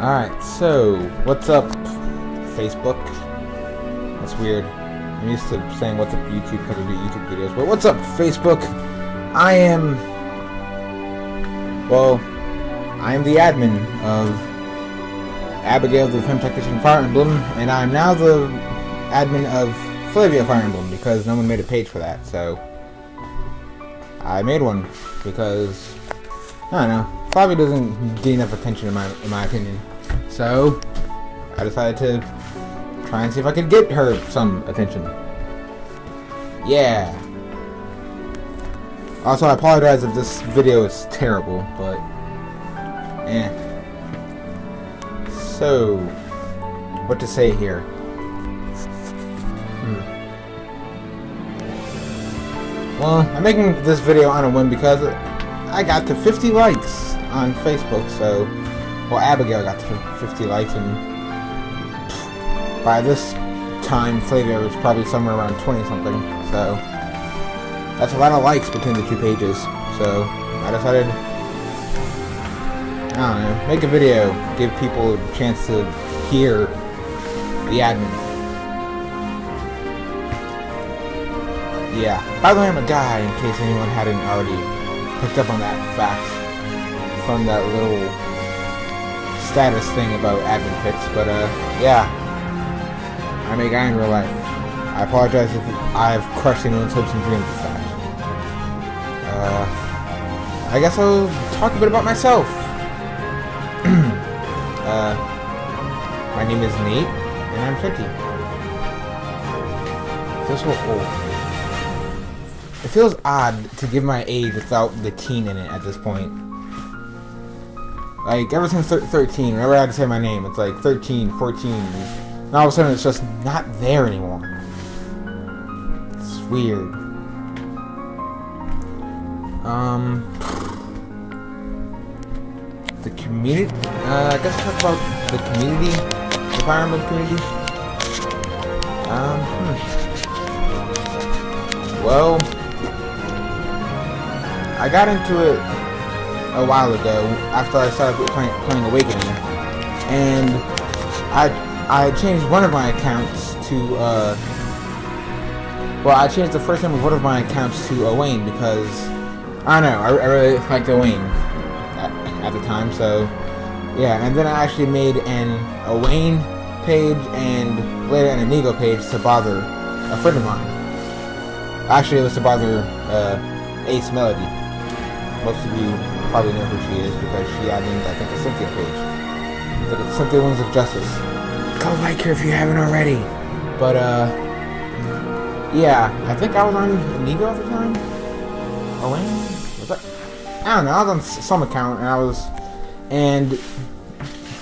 Alright, so, what's up, Facebook? That's weird. I'm used to saying what's up, YouTube, because I do YouTube videos, but what's up, Facebook? I am the admin of Abigail the Femme Tactician Fire Emblem, and I'm now the admin of Flavia Fire Emblem, because no one made a page for that, so I made one, because, I don't know, Flavia doesn't get enough attention in my opinion. So I decided to try and see if I could get her some attention. Yeah. Also, I apologize if this video is terrible, but so, what to say here? Well, I'm making this video on a whim because I got to 50 likes on Facebook, so, well, Abigail got to 50 likes, and by this time, Flavia was probably somewhere around 20-something, so that's a lot of likes between the two pages, so I decided, I don't know, make a video, give people a chance to hear the admin. Yeah. By the way, I'm a guy, in case anyone hadn't already picked up on that fact from that little status thing about admin pics, but yeah, I'm a guy in real life. I apologize if I've crushed anyone's hopes and dreams with that. I guess I'll talk a bit about myself. My name is Nate, and I'm 50. It feels so old. It feels odd to give my age without the teen in it at this point. Like, ever since 13, whenever I had to say my name, it's like 13, 14, and all of a sudden it's just not there anymore. It's weird. The community, I guess I'll talk about the community, the Fire Emblem community. Well, I got into it a while ago after I started playing Awakening, and I changed one of my accounts to well, I changed the first name of one of my accounts to Owain because I don't know, I really liked Owain at the time, so yeah. And then I actually made an Owain page and later an Inigo page to bother a friend of mine. Actually, it was to bother Ace Melody. Most of you probably know who she is because she admined, I think, a Cynthia page. I think it's Cynthia Wings of Justice. Go like her if you haven't already. But, yeah, I think I was on Inigo at the time? Owain? Was that? I don't know, I was on some account, and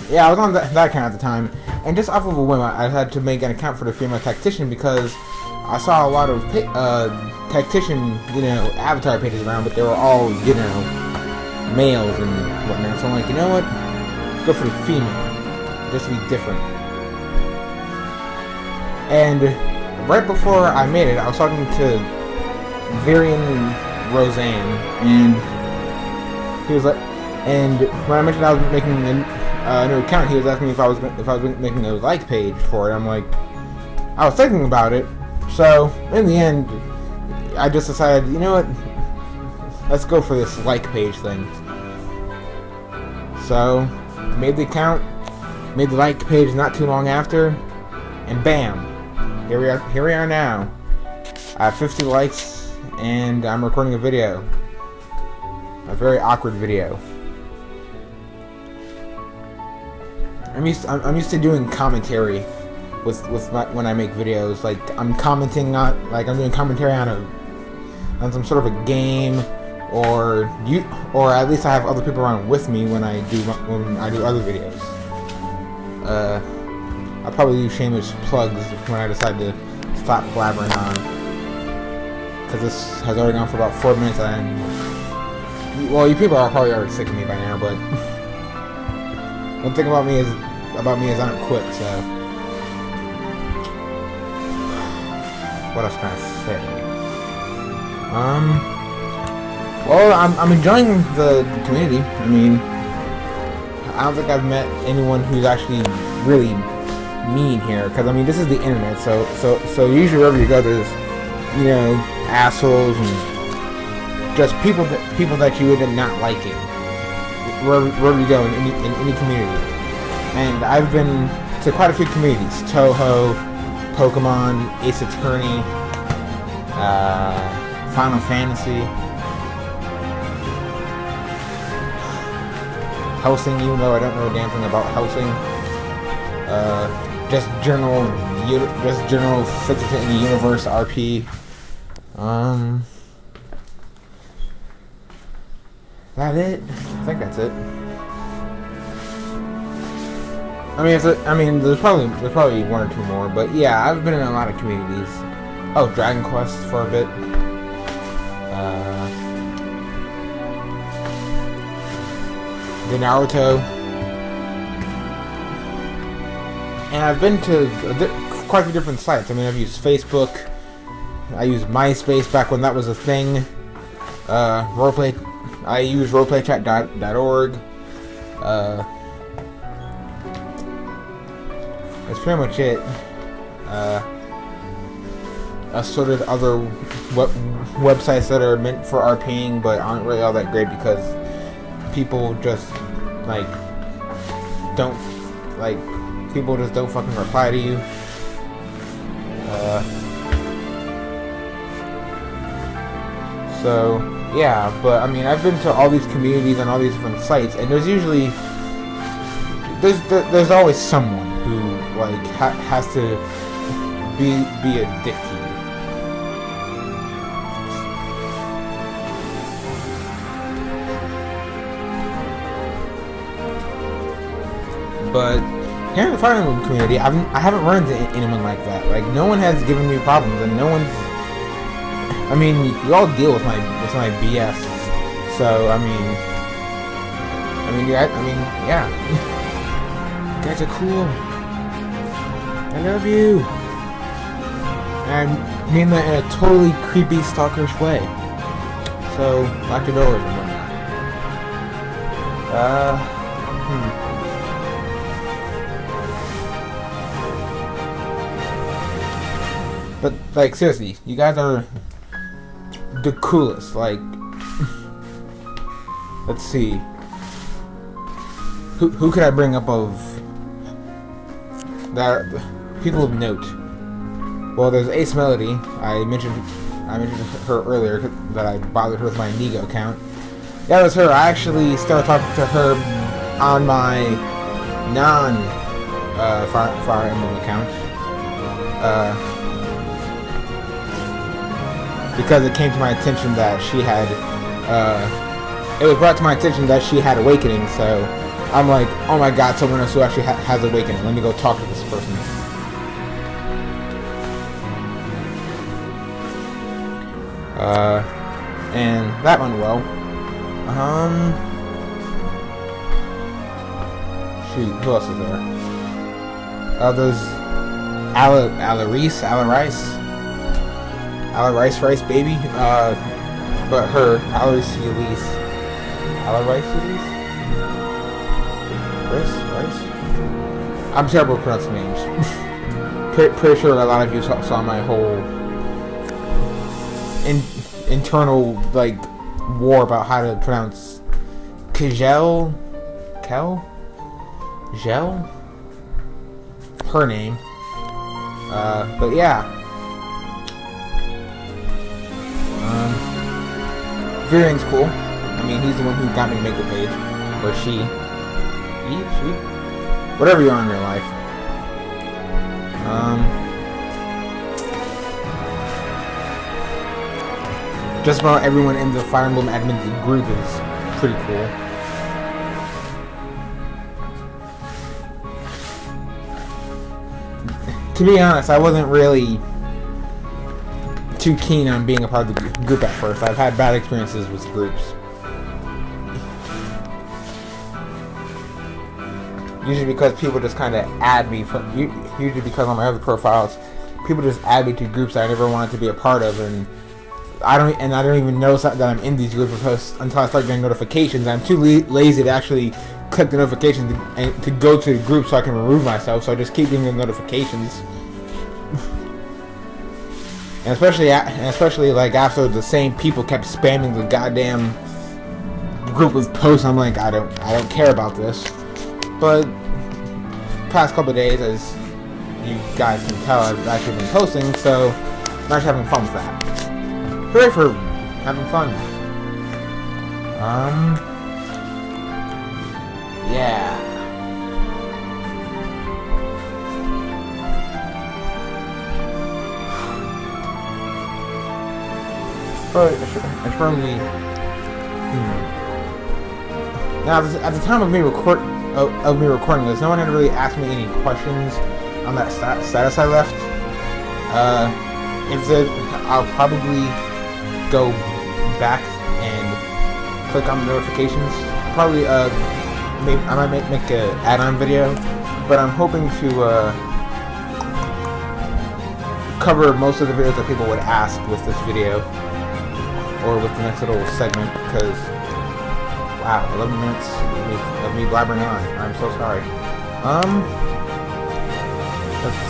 yeah, I was on that account at the time, and just off of a whim, I had to make an account for the Female Tactician because I saw a lot of tactician, avatar pages around, but they were all, males and whatnot. So I'm like, you know what? Let's go for the female, just to be different. And right before I made it, I was talking to Varian Roseanne, and he was like, and when I mentioned I was making a new account, he was asking me if I was making a like page for it. I'm like, I was thinking about it. So, in the end, I just decided, you know what, let's go for this like page thing. So, made the account, made the like page not too long after, and bam, here we are now. I have 50 likes, and I'm recording a video. A very awkward video. I'm used to doing commentary when I make videos. Like, I'm commenting on, like, I'm doing commentary on some sort of a game, or at least I have other people around with me when I do other videos. I'll probably do shameless plugs when I decide to stop blabbering on, because this has already gone for about 4 minutes, and well, you people are probably already sick of me by now, but one thing about me is I don't quit, so what else can I say? Well, I'm enjoying the community. I mean, I don't think I've met anyone who's actually really mean here. Because I mean, this is the internet, so usually wherever you go, there's, you know, assholes and just people that you would not liking wherever you go in any community. And I've been to quite a few communities: Toho, Pokemon, Ace Attorney, Final Fantasy, Helsing, even though I don't know a damn thing about Helsing. Just general 50th in the universe RP. That it? I think that's it. I mean, there's probably one or two more, but yeah, I've been in a lot of communities. Oh, Dragon Quest for a bit. The Naruto. And I've been to quite a few different sites. I mean, I've used Facebook. I used MySpace back when that was a thing. Roleplay. I use roleplaychat.org. That's pretty much it. Assorted other websites that are meant for RPing but aren't really all that great because people just people just don't fucking reply to you. So yeah, but I mean, I've been to all these communities and all these different sites, and there's usually there's always someone who has to be a dick to you. But here in the Fire Emblem community, I haven't run into anyone like that. Like, no one has given me problems, and no one's. I mean, you all deal with my BS. So I mean, yeah. You guys are cool. I love you. And I mean that in a totally creepy, stalkerish way. So lock your doors and whatnot. But, like, seriously, you guys are the coolest. Like, let's see. Who could I bring up of that people of note? Well, there's Ace Melody. I mentioned her earlier that I bothered her with my Nigo account. That was her. I actually started talking to her on my Fire Emblem account. Because it came to my attention that she had, it was brought to my attention that she had Awakening, so I'm like, oh my god, someone else who actually has Awakening. Let me go talk to this person. And that went well. Shoot, who else is there? There's Rice, baby. But her, Rice? I'm terrible at pronouncing names. Pretty sure a lot of you saw my whole internal, like, war about how to pronounce Gel? Her name. But yeah. Viren's cool. I mean, he's the one who got me to make the page. Or she. Whatever you are in your life. Just about everyone in the Fire Emblem admin group is pretty cool. To be honest, I wasn't really too keen on being a part of the group at first. I've had bad experiences with groups. Usually because people just kind of add me usually because on my other profiles, people just add me to groups that I never wanted to be a part of, and I don't even know that I'm in these groups until I start getting notifications. I'm too lazy to actually click the notification to go to the group so I can remove myself. So I just keep getting the notifications. And especially like after the same people kept spamming the goddamn group with posts, I'm like, I don't care about this. But past couple of days, as you guys can tell, I've actually been posting, so I'm actually having fun with that. Hooray for having fun. Yeah. But it's firmly. Now, at the time of me recording this, no one had really asked me any questions on that status I left. I'll probably go back and click on the notifications. Probably, maybe I might make an add-on video, but I'm hoping to cover most of the videos that people would ask with this video, or with the next little segment, because wow, 11 minutes of me blabbering on. I'm so sorry. Let's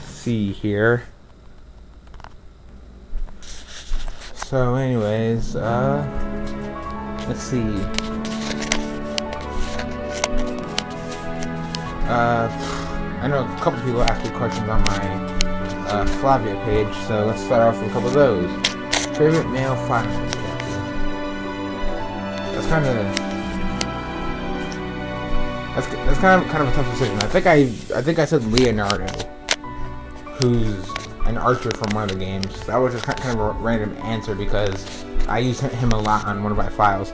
see here. So anyways, let's see. I know a couple people asked me questions on my Flavia page, so let's start off with a couple of those. Favorite male Fire Emblem character? That's kind of a tough decision. I think I said Leonardo, who's an archer from one of the games. That was just kind of a random answer because I use him a lot on one of my files.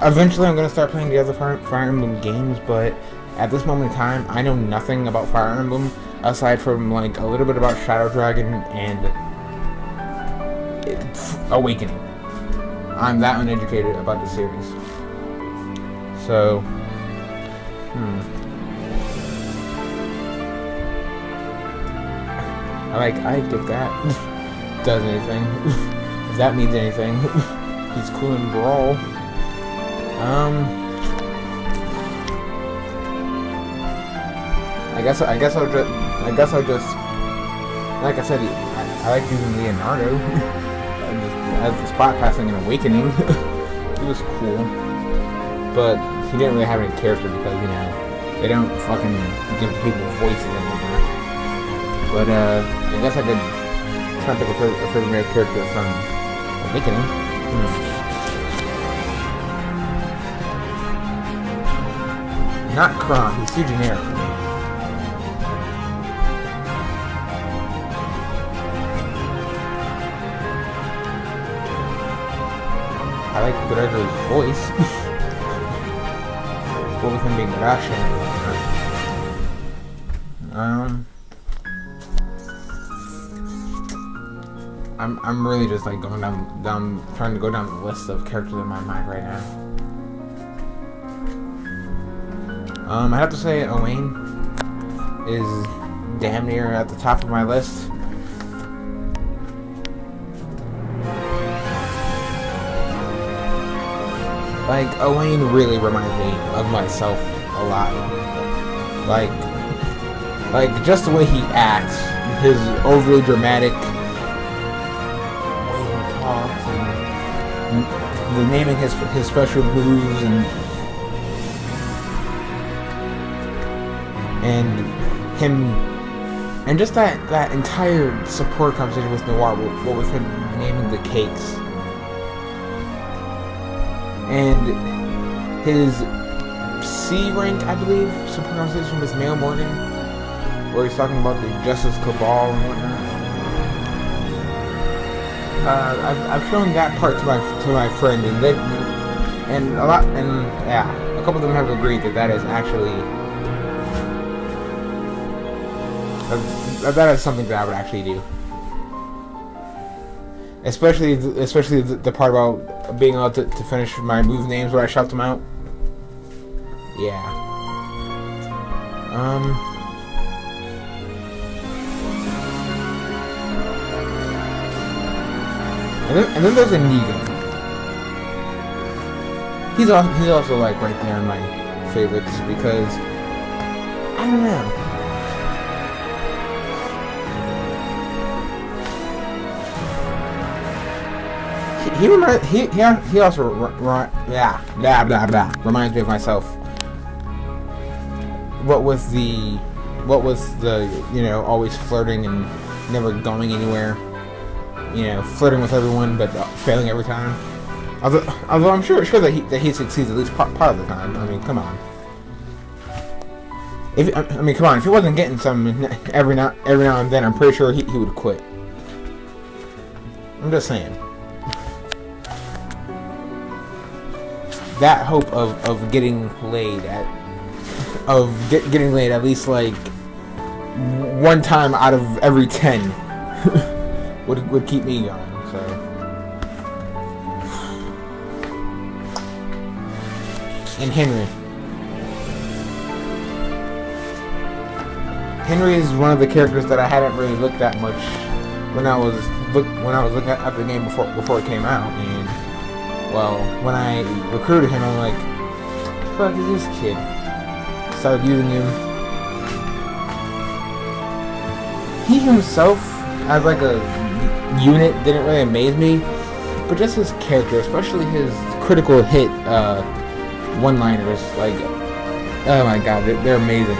Eventually I'm gonna start playing the other Fire Emblem games, but at this moment in time, I know nothing about Fire Emblem aside from like a little bit about Shadow Dragon and Awakening. I'm that uneducated about the series. So, if that does anything, if that means anything, he's cool in Brawl. I guess I'll just, like I said, I like using Leonardo. As the spot passing in Awakening. It was cool. But he didn't really have any character because, you know, they don't fucking give people voices and whatnot. But, I guess I could try to pick a favorite male character from Awakening. Not Chrom, he's too generic for me. I like Gregor's voice. What with him being Russian. I'm really just like going down trying to go down the list of characters in my mind right now. I have to say Owain is damn near at the top of my list. Like, Owain really reminds me of myself a lot. Like just the way he acts, his overly dramatic way he talks, and the naming his special moves, and him, and just that entire support conversation with Noir, what with him naming the cakes. And his C rank, I believe, support conversation with Mail Morgan, where he's talking about the Justice Cabal and whatnot. I've shown that part to my friend, and a couple of them have agreed that is actually that is something that I would actually do. Especially the part about being able to finish my move names where I shout them out. Yeah. And then there's Inigo. he's also like right there in my favorites because I don't know. He also reminds me of myself. What was the always flirting and never going anywhere, flirting with everyone but failing every time. Although I'm sure that he succeeds at least part of the time. I mean, come on. Come on. If he wasn't getting some every now and then, I'm pretty sure he would quit. I'm just saying. That hope of getting laid getting laid at least like one time out of every 10 would keep me going. So and Henry is one of the characters that I hadn't really looked at much when I was looking at the game before it came out. And well, when I recruited him, I'm like, fuck is this kid? Started using him. He himself, as like a unit, didn't really amaze me, but just his character, especially his critical hit one-liners, like, oh my god, they're amazing.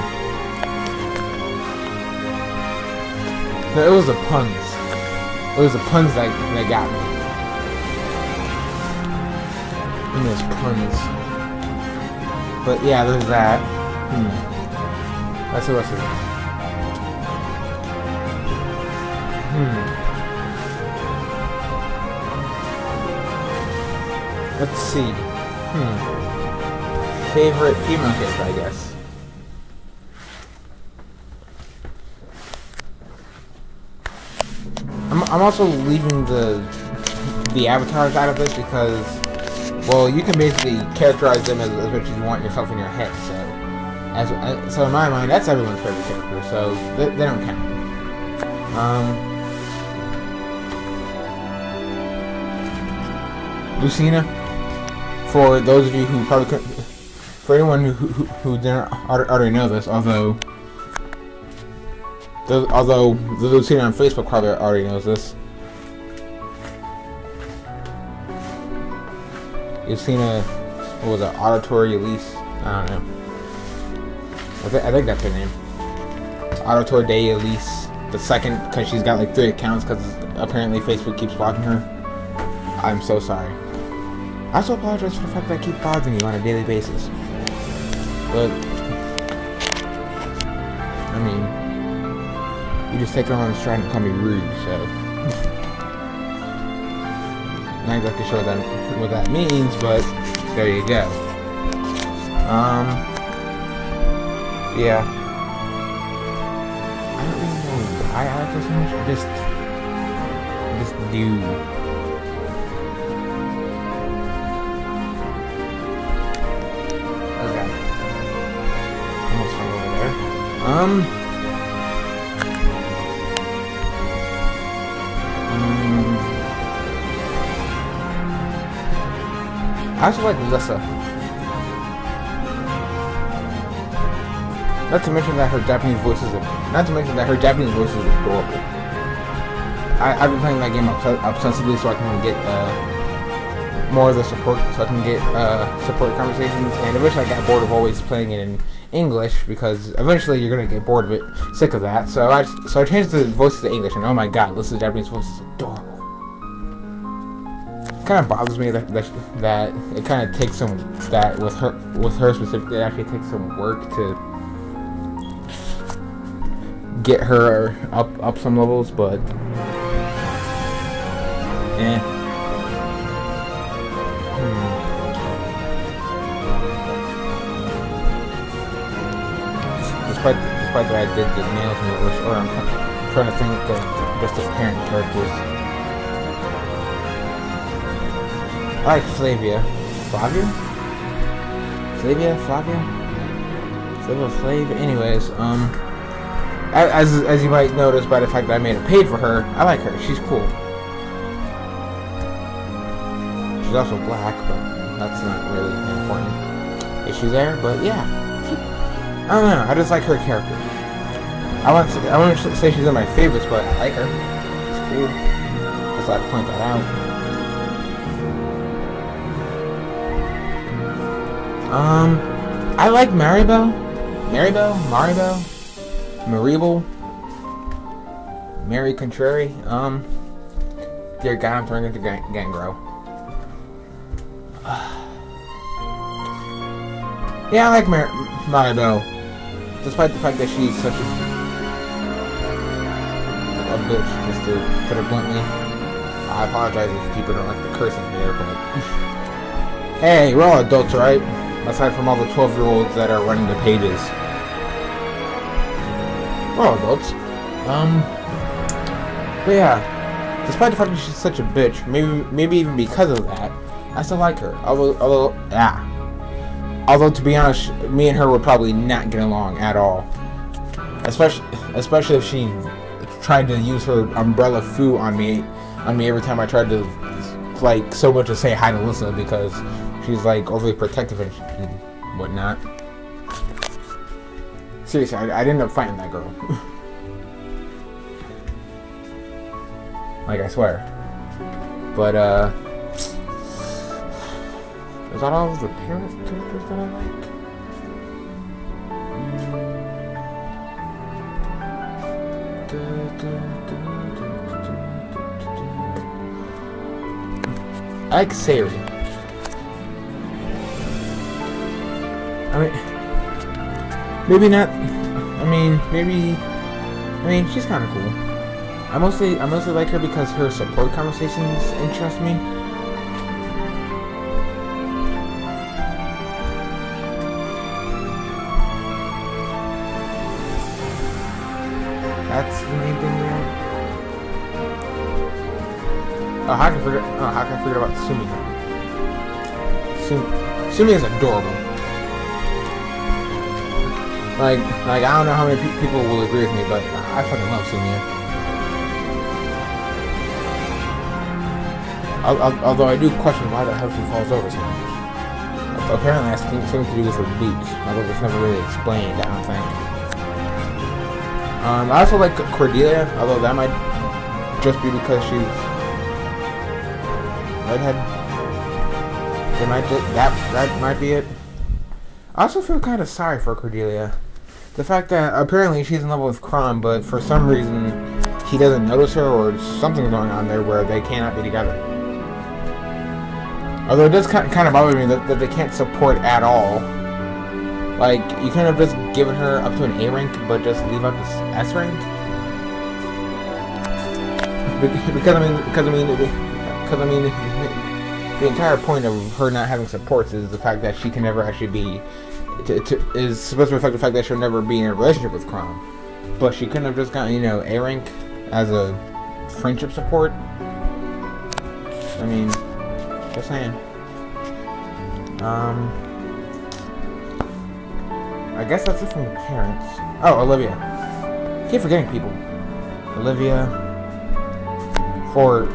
It was the puns. It was the puns that got me. And those puns. But yeah, there's that. Let's see what's it. Let's see. Favorite female character, I guess. I'm also leaving the avatars out of this because, well, you can basically characterize them as much as you want yourself in your head. So in my mind, that's everyone's favorite character. So they don't count. Lucina. For those of you who probably couldn't, for anyone who didn't already know this, although the Lucina on Facebook probably already knows this. Lucina, what was it, Auditory Elise? I don't know. I think that's her name. Auditory Day Elise the second, because she's got like 3 accounts because apparently Facebook keeps blocking her. I'm so sorry. I also apologize for the fact that I keep bothering you on a daily basis. But I mean, you just take it on stride and call me rude, so not exactly sure what that means, but there you go. Yeah. I don't really know why I like her so much. I just do. Okay. Almost fell over there. I also like Lissa. Not to mention that her Japanese voice is adorable. I've been playing that game obsessively so I can get more of the support, so I can get support conversations. And eventually I got bored of always playing it in English because eventually you're gonna get bored of it, sick of that. So I changed the voices to English, and oh my god, Lissa's Japanese voice is adorable. It kind of bothers me that it kind of takes some with her specifically. It actually takes some work to get her up some levels, but Despite that I did get nails in the reverse, or I'm trying to think of just the parent characters. I like Flavia. Flavia? Anyways, as you might notice by the fact that I made it paid for her, I like her. She's cool. She's also black, but that's not really an important issue there. But yeah, I don't know. I just like her character. I wouldn't say she's in my favorites, but I like her. It's cool. Just like to point that out. I like Maribel, Mary Contrary. Dear God, I'm turning into Gangro. Yeah, I like Maribel, despite the fact that she's such a bitch, just to put it bluntly. I apologize if people don't like the cursing here, but hey, we're all adults, right? Aside from all the 12-year-olds that are running the pages. We're all adults. But yeah, despite the fact that she's such a bitch, maybe even because of that, I still like her. Although to be honest, me and her would probably not get along at all. Especially if she tried to use her umbrella foo on me every time I tried to, like, so much as say hi to Alyssa, because she's like overly protective and whatnot. Seriously, I'd end up fighting that girl. Like, I swear. But is that all of the characters that I like? I like Sayori. I mean, maybe not. I mean, she's kind of cool. I mostly like her because her support conversations interest me. That's the main thing there. Oh, how can I forget about Sumi? Sumi is adorable. Like I don't know how many people will agree with me, but I fucking love Sumi. Although I do question why the hell she falls over so much. Apparently that's something to do with her boots, although it's never really explained, I don't think. I also like Cordelia, although that might just be because she's redhead. That might be it. I also feel kind of sorry for Cordelia. The fact that apparently she's in love with Chrom, but for some reason he doesn't notice her, or something's going on there where they cannot be together. Although it does kind of bother me that they can't support at all. Like, you couldn't have just given her up to an A rank, but just leave out this S rank? Because I mean, the entire point of her not having supports is the fact that she can never actually be, is supposed to reflect the fact that she'll never be in a relationship with Chrom. But she couldn't have just gotten, A rank as a friendship support? I mean, just saying. I guess that's it from the parents. Oh, Olivia. I keep forgetting people. Olivia. For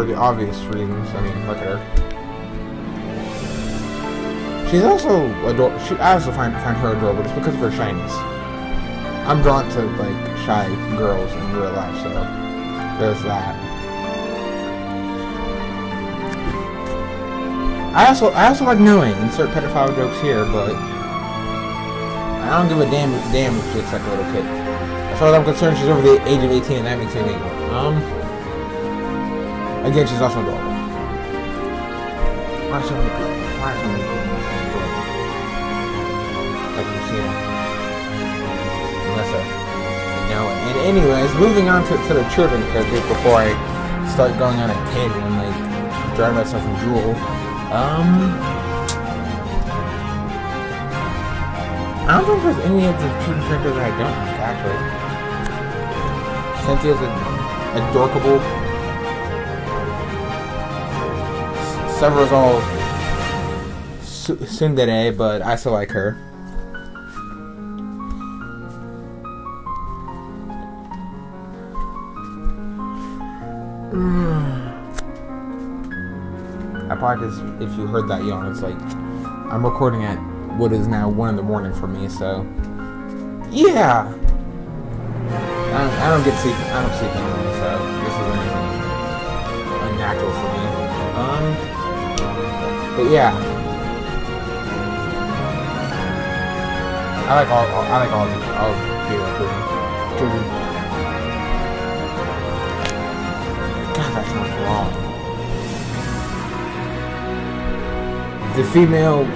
the obvious reasons. I mean, look at her. She's also adorable. I also find her adorable just because of her shyness. I'm drawn to, like, shy girls in real life, so there's that. I also like knowing. Insert pedophile jokes here, but I don't give a damn if she looks like a little kid. As far as I'm concerned, she's over the age of 18, and that makes her illegal. Again, she's also adorable. Why are so many people in this game adorable? Like Lucina. Melissa. And anyways, moving on to the children characters before I start going on a tangent and, like, driving myself from drool. I don't think there's any of the children characters that I don't like, actually. Cynthia's adorkable. Severo's all tsundere, but I still like her. I podcast, if you heard that yawn, it's like I'm recording at what is now 1 in the morning for me. So yeah, I don't get sleep. I don't sleep anymore, so this isn't anything unnatural for me. But yeah, I like all the female children. God, that sounds wrong. The female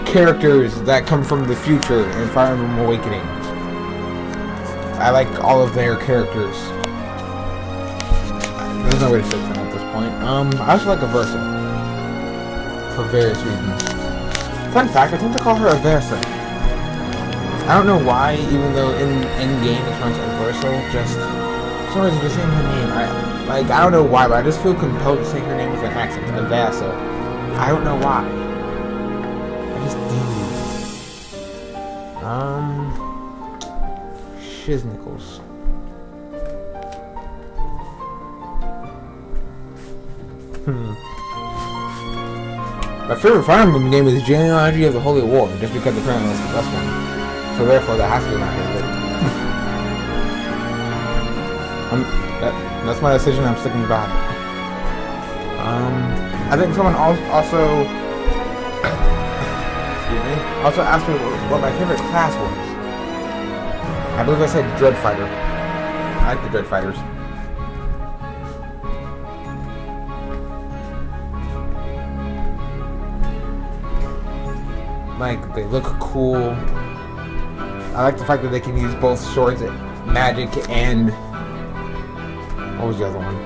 characters that come from the future in Fire Emblem Awakening. I like all of their characters. There's no way to fix that at this point. I also like Aversa. For various reasons. Fun fact, I think they call her Aversa. I don't know why, even though in game it's pronounced Aversa, just for some reason just saying her name. I don't know why, but I just feel compelled to say her name with an accent. Aversa. I don't know why. I just do. Shiznickles. My favorite Fire Emblem game is Genealogy of the Holy War, just because apparently that's the best one. So therefore, that has to be my favorite. That's my decision. I'm sticking by it. I think someone also asked me what my favorite class was. I believe I said Dread Fighter. I like the Dread Fighters. Like, they look cool. I like the fact that they can use both swords, magic, and what was the other one?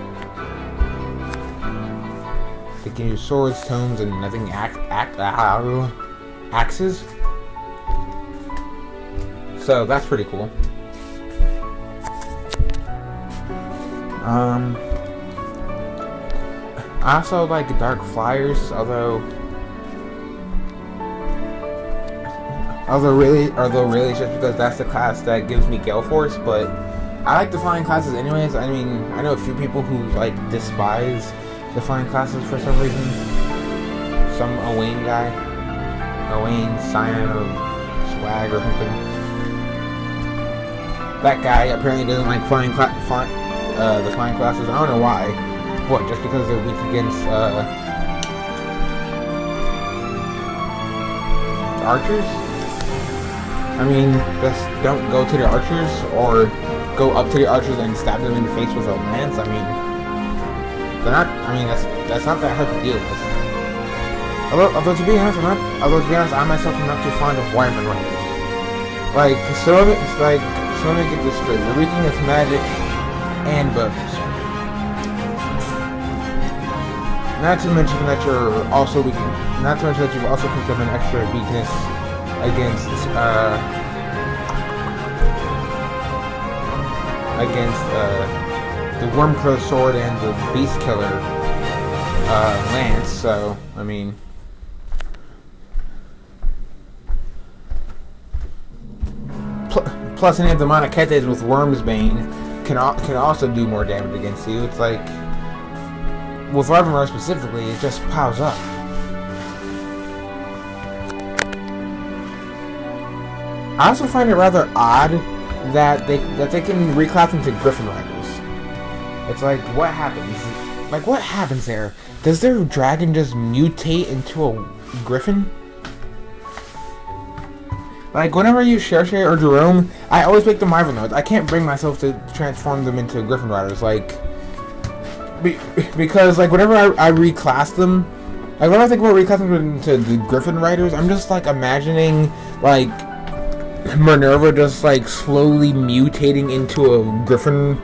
They can use swords, tomes, and I think axes. So that's pretty cool. I also like Dark Flyers, although really it's just because that's the class that gives me Gale Force, but I like the flying classes anyways. I mean, I know a few people who like despise the flying classes for some reason. Some Owain guy, Owain Scion of Swag or something. That guy apparently doesn't like the flying classes. I don't know why. What? Just because they're weak against archers? I mean, just don't go to the archers, or go up to the archers and stab them in the face with a lance. I mean, they're not. I mean, that's not that hard to deal with. Although to be honest, I myself am not too fond of Wyvern Riders. Like, so let me get this straight. You're weak against magic and bows. Not to mention that you're also weak. Not to mention that you've also picked up an extra weakness against the Wormcrow sword and the Beast Killer lance. So I mean, plus any of the Monoketes with Wormsbane can also do more damage against you. It's like, with Wyvern specifically, it just piles up. I also find it rather odd that they can reclass into Griffin Riders. It's like, what happens? Like, what happens there? Does their dragon just mutate into a griffin? Like, whenever I use Cherche or Jerome, I always make them Wyvern Nodes. I can't bring myself to transform them into Griffin Riders, like, because, like, whenever I reclass them, like, when I think about reclassing them into the Griffin Riders, I'm just, like, imagining, like, Minerva just, like, slowly mutating into a griffin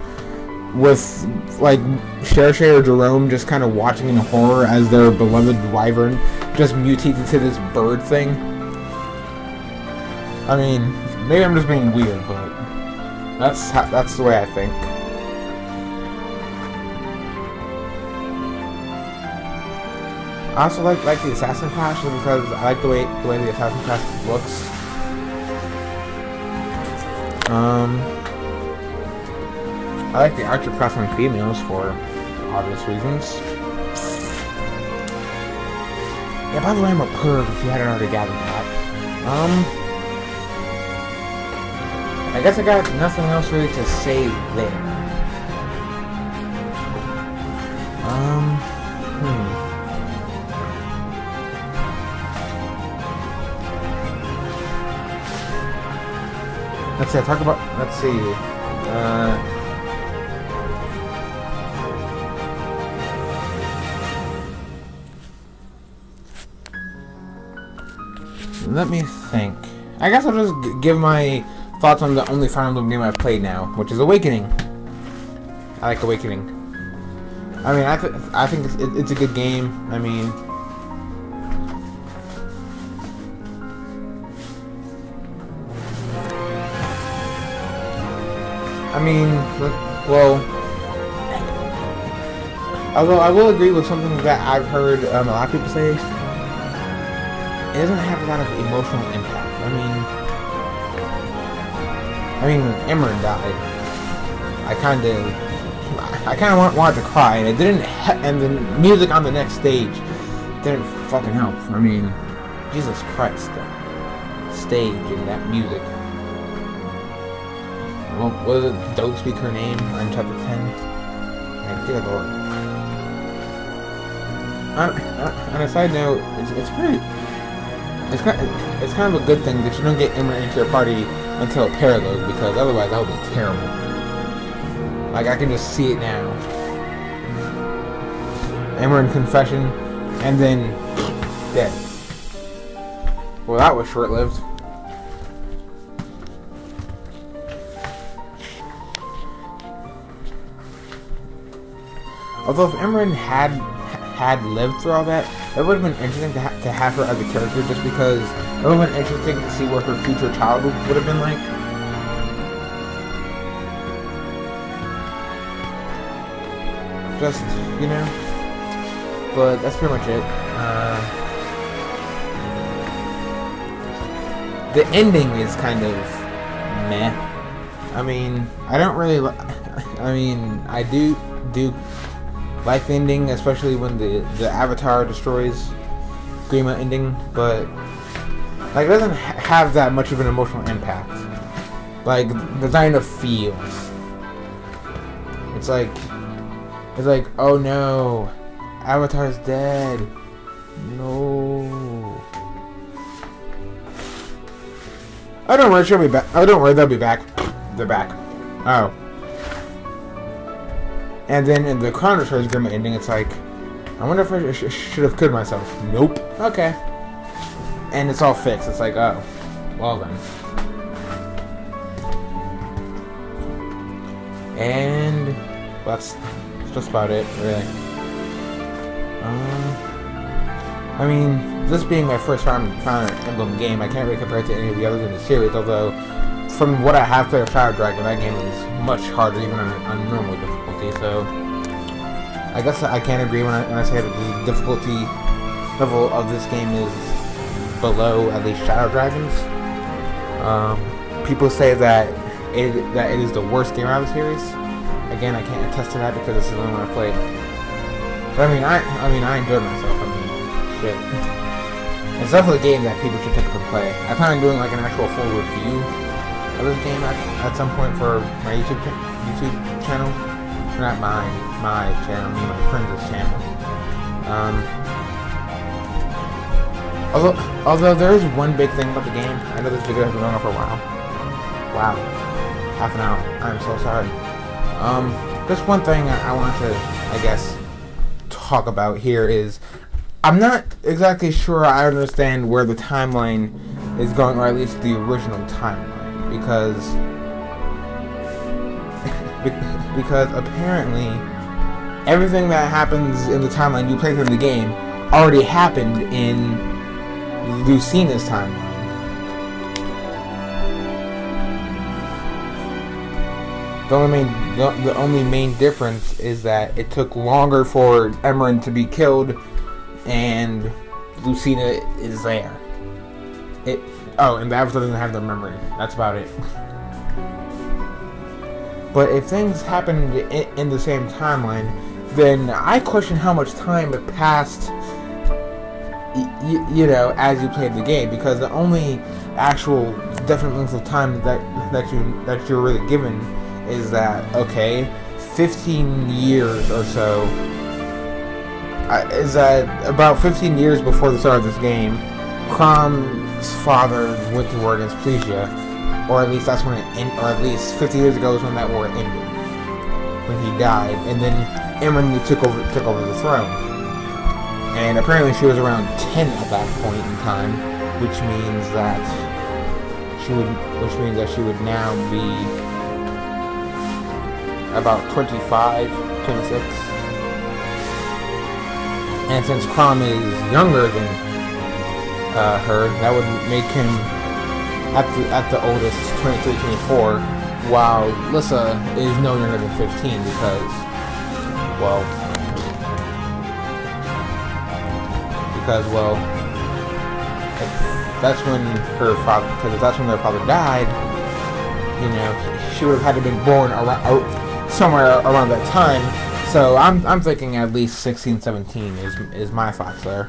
with, like, Cherche or Jerome just kind of watching in horror as their beloved wyvern just mutates into this bird thing. I mean, maybe I'm just being weird, but that's the way I think. I also like the assassin class just because I like the way the assassin class looks. I like the archer class on females for obvious reasons. Yeah, by the way, I'm a perv if you hadn't already gathered that. I guess I got nothing else really to say there. Let's see, let's see. Let me think. I guess I'll just give my thoughts on the only Fire Emblem game I've played now, which is Awakening. I like Awakening. I mean, I think it's a good game. I mean, well, although I will agree with something that I've heard a lot of people say, it doesn't have a lot of emotional impact. I mean, when Emran died, I kind of wanted to cry, and it didn't. And the music on the next stage didn't fucking help. I mean, Jesus Christ, the stage and that music. Well, what is it? Don't Speak Her Name on chapter 10. Like, dear Lord. On a side note, it's kind of a good thing that you don't get Emran into your party until Paralogue, because otherwise that would be terrible. Like, I can just see it now. Emran confession, and then dead. Well, that was short-lived. Although if Emran had lived through all that, it would have been interesting to have her as a character, just because it would have been interesting to see what her future childhood would have been like. Just, you know. But that's pretty much it. The ending is kind of meh. I mean, I don't really. I mean, I do like the ending, especially when the Avatar destroys Grima ending, but like it doesn't have that much of an emotional impact. Like, there's not enough feels. It's like, oh no, Avatar's dead. No. Oh, don't worry, she'll be back. Oh, don't worry, they'll be back. They're back. Oh. And then in the Chrono Trigger Grima ending, it's like, I wonder if I should have killed myself. Nope. Okay. And it's all fixed. It's like, oh, well then. And that's just about it, really. I mean, this being my first Fire Emblem game, I can't really compare it to any of the others in the series, although from what I have played of Shadow Dragon, that game is much harder, even on normal difficulty, so I guess I can't agree when I say that the difficulty level of this game is below at least Shadow Dragon's. People say that it is the worst game out of the series. Again, I can't attest to that because this is the only one I played. But I mean, I enjoyed myself. I mean, shit. It's definitely a game that people should pick up and play. I plan on doing like an actual full review of this game at some point for my YouTube channel. Not my channel, me and my friends' channel. Although there is one big thing about the game. I know this video has been going on for a while. Wow, half an hour. I'm so sorry. Just one thing I want to, I guess, talk about here is I'm not exactly sure I understand where the timeline is going, or at least the original timeline, because apparently everything that happens in the timeline you play through the game already happened in Lucina's timeline. The only main difference is that it took longer for Emran to be killed, and Lucina is there. And the Avatar doesn't have the memory. That's about it. But if things happened in the same timeline, then I question how much time passed you know, as you played the game, because the only actual definite length of time that you're really given is that, okay, 15 years or so. Is that about 15 years before the start of this game, Crom's father went to war against Plesia, or at least that's when or at least 50 years ago is when that war ended, when he died, and then Emily took over the throne. And apparently she was around 10 at that point in time, which means that she would now be about 25, 26. And since Crom is younger than her, that would make him at the oldest 23, 24, while Lissa is no younger than 15 because, well, if that's when her father, because if that's when their father died, you know, she would have had to been born around, somewhere around that time. So I'm thinking at least 16, 17 is my thoughts there.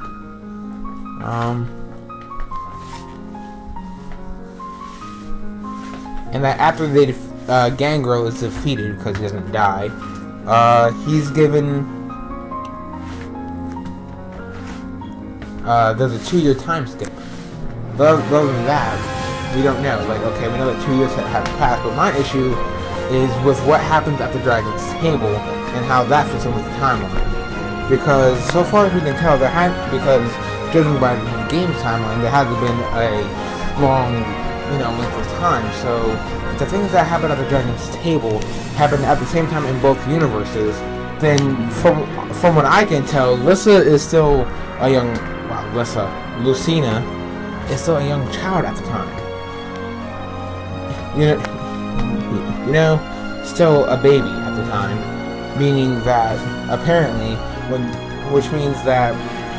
And that after they Gangrel is defeated because he doesn't die, he's given. There's a 2-year time skip. But other than that, we don't know. Like, okay, we know that 2 years have passed, but my issue is with what happens at the Dragon's Table and how that fits in with the timeline. Because so far as we can tell, because judging by the game's timeline, there hasn't been a long, you know, length of time. So the things that happen at the Dragon's Table happen at the same time in both universes. Then, from what I can tell, Lissa is still a young. Lucina is still a young child at the time. You know, still a baby at the time, meaning that apparently, which means that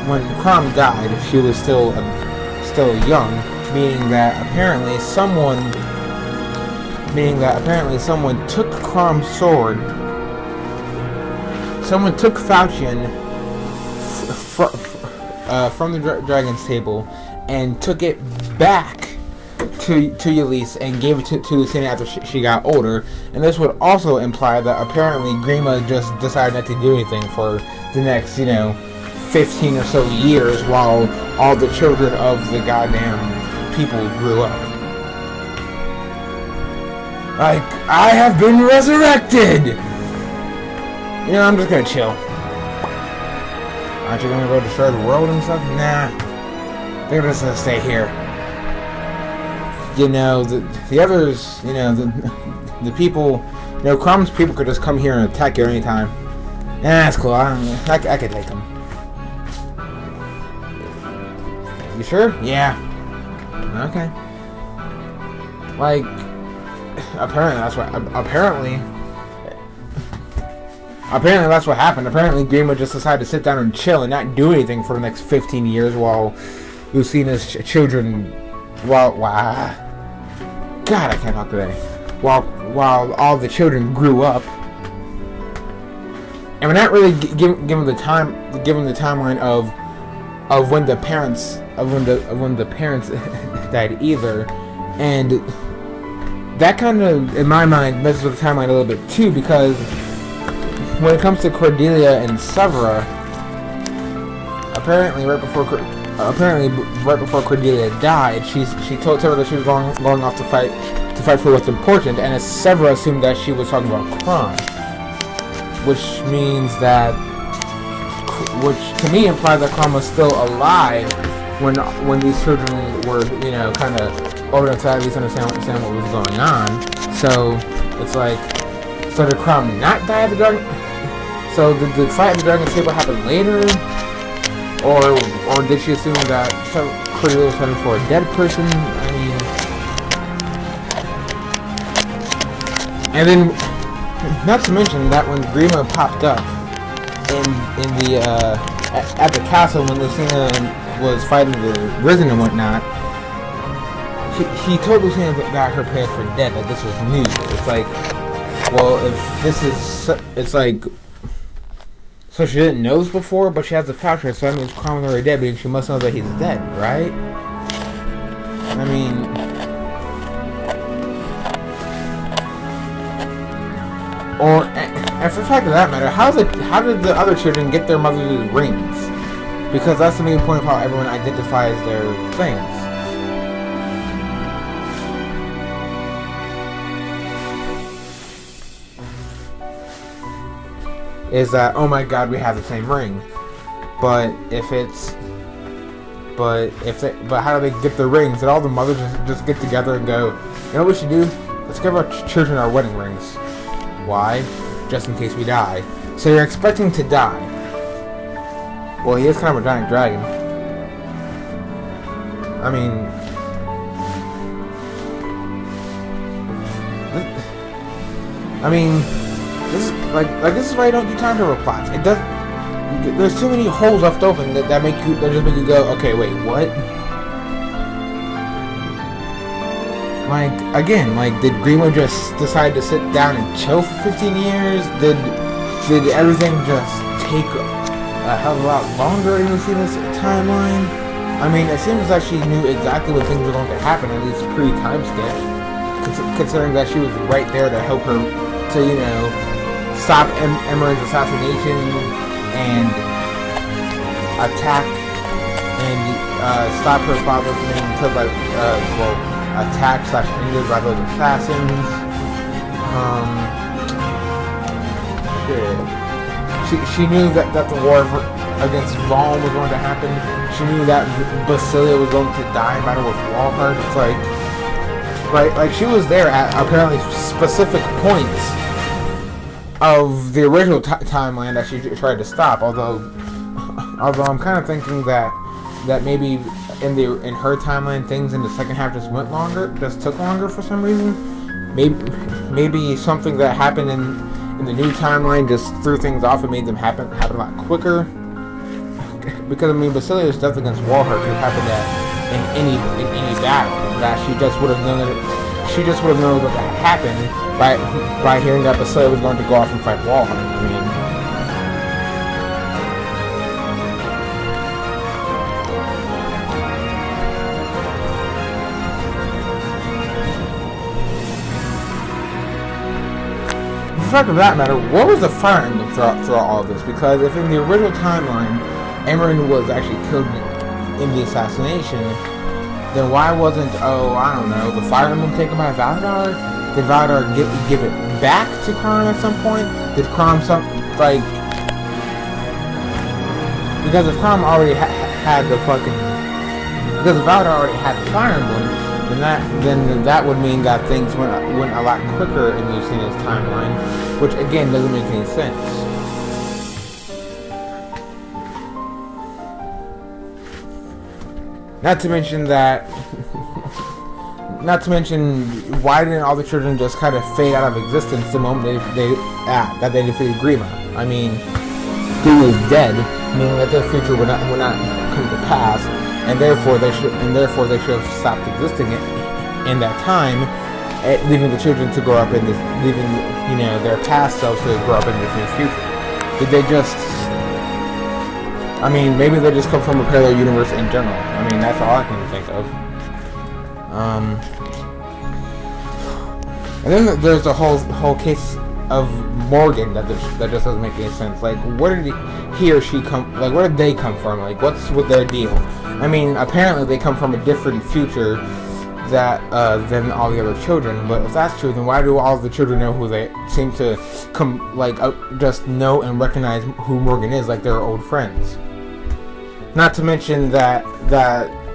when Crom died, she was still young, meaning that apparently someone took Crom's sword. Someone took Falchion from the Dragon's Table and took it back to Ylise and gave it to Lucina after she got older. And this would also imply that apparently Grima just decided not to do anything for the next, you know, 15 or so years while all the children of the goddamn people grew up. Like, I have been resurrected! You know, I'm just gonna chill. Aren't you gonna go destroy the world and stuff? Nah. They're just gonna stay here. You know, the others, you know, the people, you know, Crom's people could just come here and attack you anytime. Yeah, that's cool. I could take them. You sure? Yeah. Okay. Like, apparently that's what. Apparently that's what happened. Apparently Grima just decided to sit down and chill and not do anything for the next 15 years while Lucina's children, God, I can't talk today. While all the children grew up, and we're not really given the timeline of when the parents died either, and that kind of, in my mind, messes with the timeline a little bit too, because when it comes to Cordelia and Severa, apparently right before Cordelia died, she told Severa that she was going off to fight for what's important, and Severa assumed that she was talking about Crom, which to me implies that Crom was still alive when these children were, you know, kind of old enough to at least understand what was going on. So it's like, so did Crom not die at the Dragon? So did the fight at the Dragon's Table happen later? Or did she assume that Cordelia was hunting for a dead person? I mean, and then, not to mention that when Grima popped up at the castle when Lucina was fighting the Risen and whatnot, he told Lucina that her parents were dead. That this was news. It's like, well, if this is, it's like. So she didn't know this before, but she has the flashlight, so that means Chrom is already dead, because she must know that he's dead, right? I mean... Or, and for the fact of that matter, how did the other children get their mother's rings? Because that's the main point of how everyone identifies their things. Is that, oh my god, we have the same ring. But how do they get their rings? Did all the mothers just get together and go, you know what we should do? Let's give our children our wedding rings. Why? Just in case we die. So you're expecting to die. Well, he is kind of a giant dragon. I mean... this is why you don't do time travel plots. It does. There's too many holes left open that just make you go, okay, wait, what? Like, again, like, did Grima just decide to sit down and chill for 15 years? Did everything just take a hell of a lot longer in this timeline? I mean, it seems like she knew exactly when things were going to happen, at least pre-time skip, considering that she was right there to help her to, you know, stop Emran's assassination and attack and stop her father from being killed by, attacked / injured by those assassins. She knew that the war against Valm was going to happen. She knew that Basilia was going to die in battle with Walhart. It's like she was there at apparently specific points of the original timeline that she tried to stop. Although I'm kind of thinking that maybe in her timeline things in the second half just took longer for some reason. Maybe something that happened in the new timeline just threw things off and made them happen a lot quicker. Because I mean, Basilia's death against Walhart could have happened in any battle. That she just would have known that that happened by hearing that Basilia was going to go off and fight Walhart. I mean, the fact of that matter, what was the Fire Emblem throughout all of this? Because if in the original timeline, Emran was actually killed in the assassination, then why wasn't, I don't know, the Fire Emblem taken by Valadar? Did Valadar give it back to Chrom at some point? Did Chrom because if Chrom already had the because if Valadar already had the Fire Emblem, then that would mean that things went a lot quicker in Lucina's timeline, which again doesn't make any sense. Not to mention, why didn't all the children just kind of fade out of existence the moment that they defeated Grima? I mean, Grima was dead, meaning that their future would not come to pass, and therefore they should have stopped existing in that time, leaving the children to grow up in this, leaving their past selves to grow up in this new future. Did they just? I mean, maybe they just come from a parallel universe in general. I mean, that's all I can think of. And then there's the whole case of Morgan that just doesn't make any sense. Like, where did he or she come? Like, where did they come from? Like, what's with their deal? I mean, apparently they come from a different future than all the other children. But if that's true, then why do all the children know who they seem to just know and recognize who Morgan is, like they're old friends? Not to mention that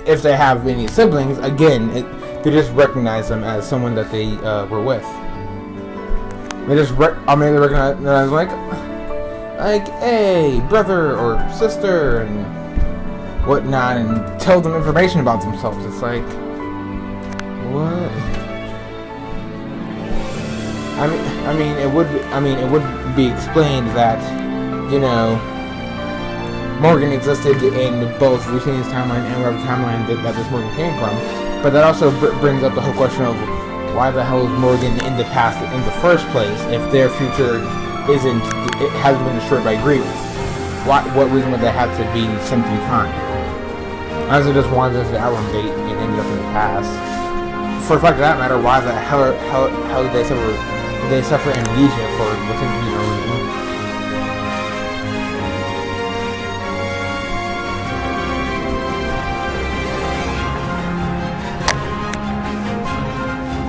if they have any siblings, again, they just recognize them as someone that they were with. They just recognize like, hey, brother or sister and whatnot, and tell them information about themselves. It's like, what? I mean, it would be explained that, Morgan existed in both Lucina's timeline and whatever timeline that this Morgan came from, but that also brings up the whole question of why the hell is Morgan in the past in the first place if their future hasn't been destroyed by Grievous? what reason would they have to be sent through time? Unless they just wanted this to Outrun Gate and ended up in the past. For the fact of that matter, why the hell did they suffer amnesia for what seems to be no reason?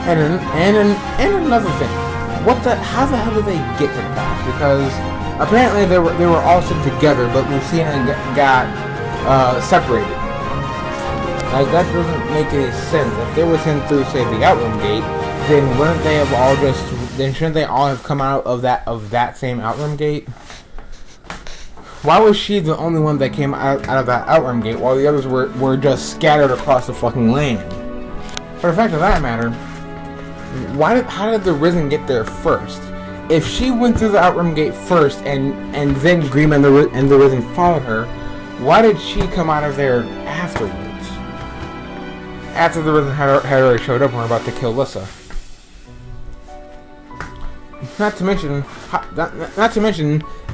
And another thing, how the hell did they get to the past? Because apparently they were all sent together, but Lucina got separated. Like, that doesn't make any sense. If they were sent through, say, the Outrun Gate, then wouldn't they have all shouldn't they all have come out of that same Outrun Gate? Why was she the only one that came out of that Outrun Gate while the others were just scattered across the fucking land? For the fact of that matter, how did the Risen get there first? If she went through the Outrun Gate first and then Grima and the Risen followed her, why did she come out of there afterwards? After the Risen had already showed up and were about to kill Lissa. Not to mention,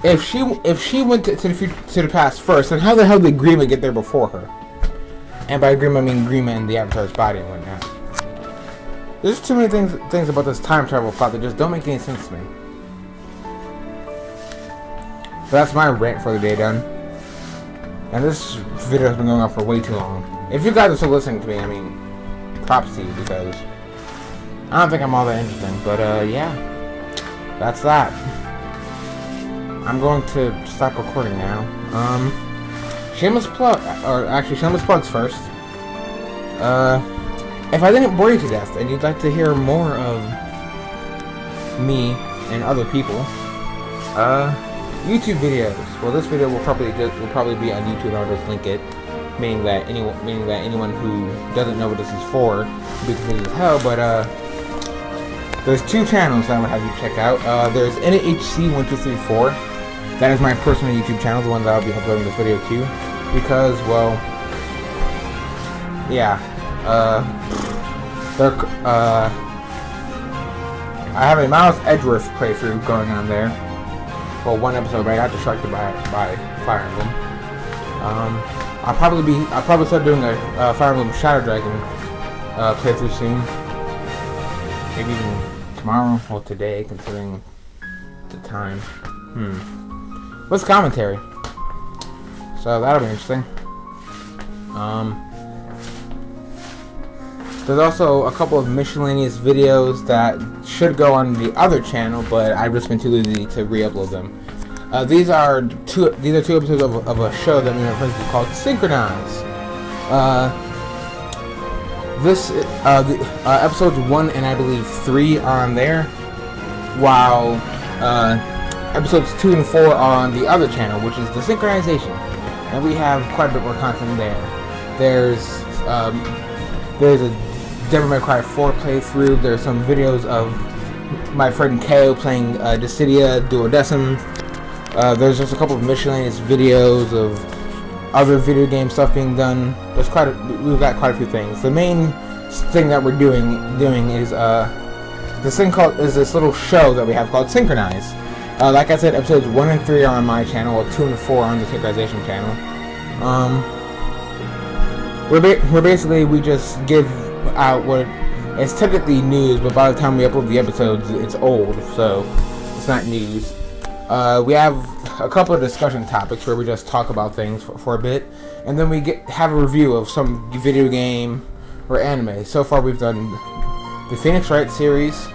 if she went to the past first, then how the hell did Grima get there before her? And by Grima I mean Grima and the Avatar's body and whatnot. There's too many things about this time travel plot that just don't make any sense to me. But that's my rant for the day done. And this video has been going on for way too long. If you guys are still listening to me, I mean, props to you, because I don't think I'm all that interesting. But yeah, that's that. I'm going to stop recording now. Shameless plugs first. If I didn't bore you to death and you'd like to hear more of me and other people, YouTube videos. Well, this video will probably be on YouTube. I'll just link it, meaning that anyone who doesn't know what this is for will be confused as hell. But there's two channels that I would have you check out. There's NHC1234. That is my personal YouTube channel, the one that I'll be uploading this video to, because, well, yeah. I have a Miles Edgeworth playthrough going on there. Well, one episode, but I got distracted by Fire Emblem. I'll probably start doing a Fire Emblem Shadow Dragon playthrough soon. Maybe even tomorrow or today, considering the time. What's commentary? So that'll be interesting. There's also a couple of miscellaneous videos that should go on the other channel, but I've just been too lazy to re-upload them. These are two episodes of a show that me and my friends do called Synchronize. Episodes 1 and I believe 3 are on there, while episodes 2 and 4 are on the other channel, which is the Synchronization, and we have quite a bit more content there. There's a Devil May Cry 4 playthrough. There's some videos of my friend KO playing Dissidia Duodecim. There's just a couple of miscellaneous videos of other video game stuff being done. We've got quite a few things. The main thing that we're doing is this little show that we have called Synchronize. Like I said, episodes 1 and 3 are on my channel, while 2 and 4 are on the Synchronization channel. We just give out what it's technically news, but by the time we upload the episodes, it's old, so it's not news. We have a couple of discussion topics where we just talk about things for a bit, and then we have a review of some video game or anime. So far, we've done the Phoenix Wright series,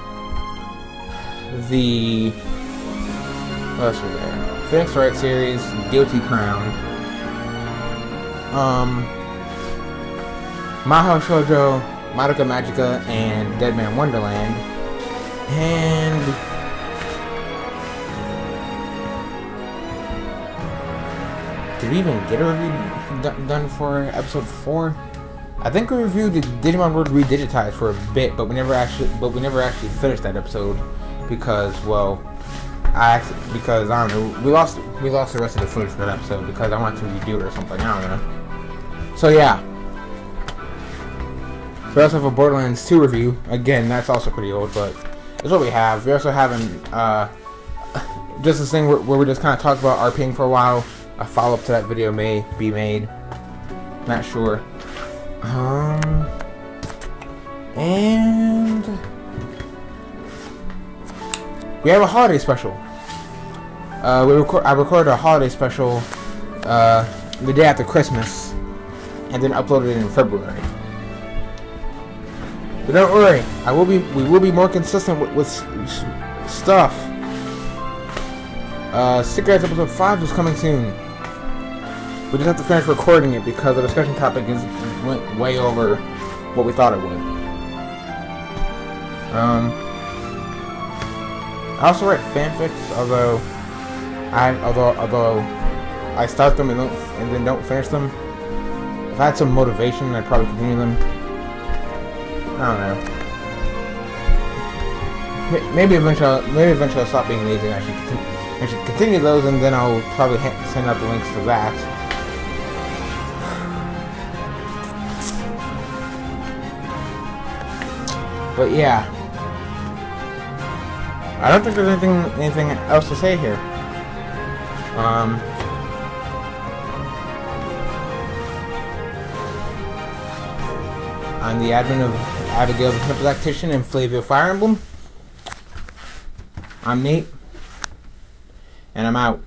what else was there? Phoenix Wright series, Guilty Crown, Mahou Shoujo, Madoka Magica, and Dead Man Wonderland. And did we even get a review done for episode 4? I think we reviewed the Digimon World Redigitized for a bit, but we never actually finished that episode because, well, I don't know, we lost the rest of the footage for that episode because I wanted to redo it or something. I don't know. So yeah. We also have a Borderlands 2 review. Again, that's also pretty old, but it's what we have. We also have just this thing where we just kind of talk about RPing for a while. a follow-up to that video may be made. Not sure. And we have a holiday special. I recorded a holiday special the day after Christmas, and then uploaded it in February. But don't worry, we will be more consistent with stuff. Sticker Guides episode 5 is coming soon. We just have to finish recording it because the discussion topic went way over what we thought it would. I also write fanfics, although I start them and then don't finish them. If I had some motivation, I'd probably continue them. I don't know. Maybe eventually I'll stop being lazy. I should continue those, and then I'll probably send out the links to that. But yeah, I don't think there's anything else to say here. I'm the admin of Abigail the Sniper Tactician and Flavia Fire Emblem. I'm Nate, and I'm out.